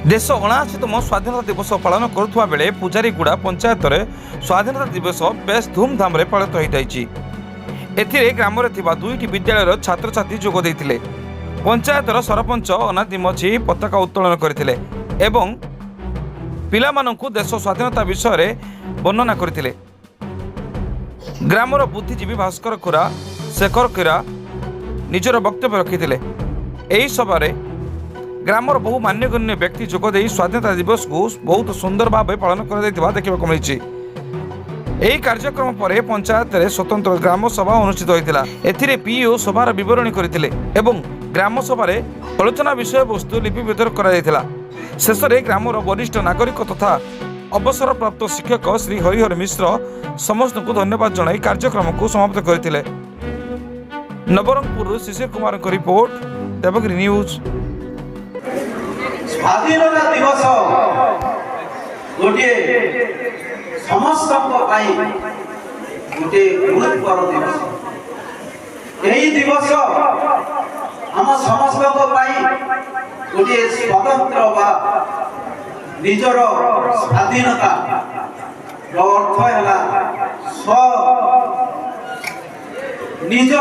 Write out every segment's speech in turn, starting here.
देश 79तम स्वाधीनता दिवस पालन करुवा बेले पूजारीगुड़ा पंचायत में स्वाधीनता दिवस बेस धूमधाम पालित होती ग्राम दुईटी विद्यालय छात्र छात्री जोग देते पंचायतर सरपंच अनादि मझी पताका उत्तोलन करते पिलामानंकु देश स्वाधीनता विषय वर्णना करते। ग्रामर बुद्धिजीवी भास्कर खुरा शेखर खुरा निजर वक्तव्य रखिते। यही सभा ग्रामर बहु मान्यगण्य व्यक्ति जोगदे स्वाधीनता दिवस को बहुत सुंदर भाव पालन कर मिली। यही कार्यक्रम पर पंचायत में स्वतंत्र ग्राम सभा अनुष्ठित होता। एथिरे पीओ सभार विवरणी करते ग्राम सभा आलोचना विषय वस्तु लिपिबद्ध कर शेष में ग्रामर वरिष्ठ नागरिक तथा अवसरप्राप्त शिक्षक श्री हरिहर मिश्र समस्त को धन्यवाद जनाई कार्यक्रम को समाप्त करते। Nabarangpur Shishir Kumar report Devgiri news. स्वाधीनता दिवस गोटे समस्त गोटे गुरुत्वर दिवस। यही दिवस हम समस्त गोटे स्वतंत्र बा निजर स्वाधीनता अर्थ है स्व निज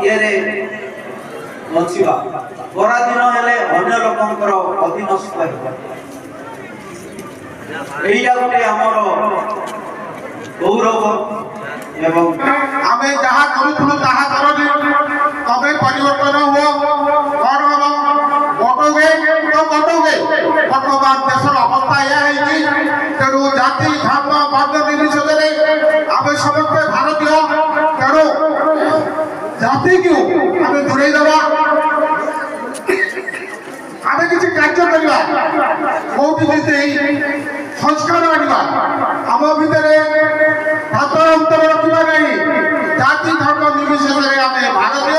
ये बचिवा पराधीन हेले अन्य लोकंकर अधीनस्थ एटा गोटे आमर गौरव एवं आमे जहाँ करूथुलु ताहा करनी तबे परिवर्तन हुआ कौन हम बटोगे तो बटोगे बटोबार देशर अवस्था या है तेणु जाति धर्म वर्ण निर्विशेषे आमे समस्त भारतीय तेणु जाति क्यों आमे दूरे देवा आमे किसी कार्य करवा कोठी जिते संस्कार आनिबा आम भितरे अंतर रखा नहीं जाति धर्म निर्विशेषे आम भारतीय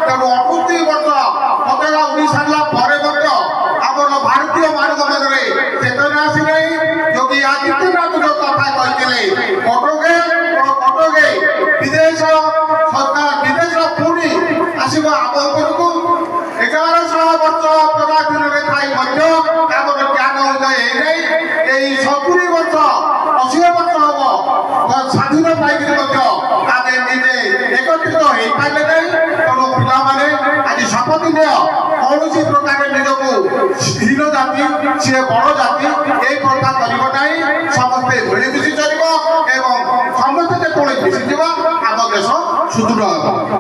तेणु 28 वर्ष पताका उड़ी सारा पर आम भारतीय मानव चेतना आसी नहीं। योगी आदित्यनाथ जो कथा कहते कटोगे कटोगे विदेश सरकार विदेश पुणी आसब आम उपरकू 1100 वर्ष पराधीन थी ज्ञान उदय नहीं 70 वर्ष 80 वर्ष हम स्वाधीन पाइक आगे निजे एकत्रित हो पारे नहीं। तेणु पाने आज शपथ निय कौन प्रकार निजक हीन जाति सी बड़ जाति